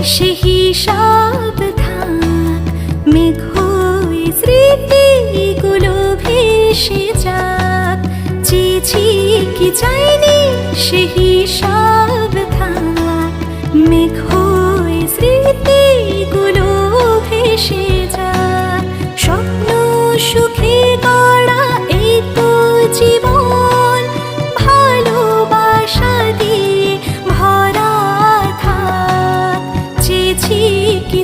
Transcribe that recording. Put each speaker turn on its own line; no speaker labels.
সে হিসাব থাক, মেঘ হয়ে স্মৃতিগুলো ভেসে যাক। চেয়েছি কি চাইনি সে হিসাব থাক, মেঘ হয়ে স্মৃতিগুলো ভেসে যাক। স্বপ্ন সুখে গড়া এই তো জীবন, ভালোবাসা দিয়ে ভরা থাক। চেয়েছি কি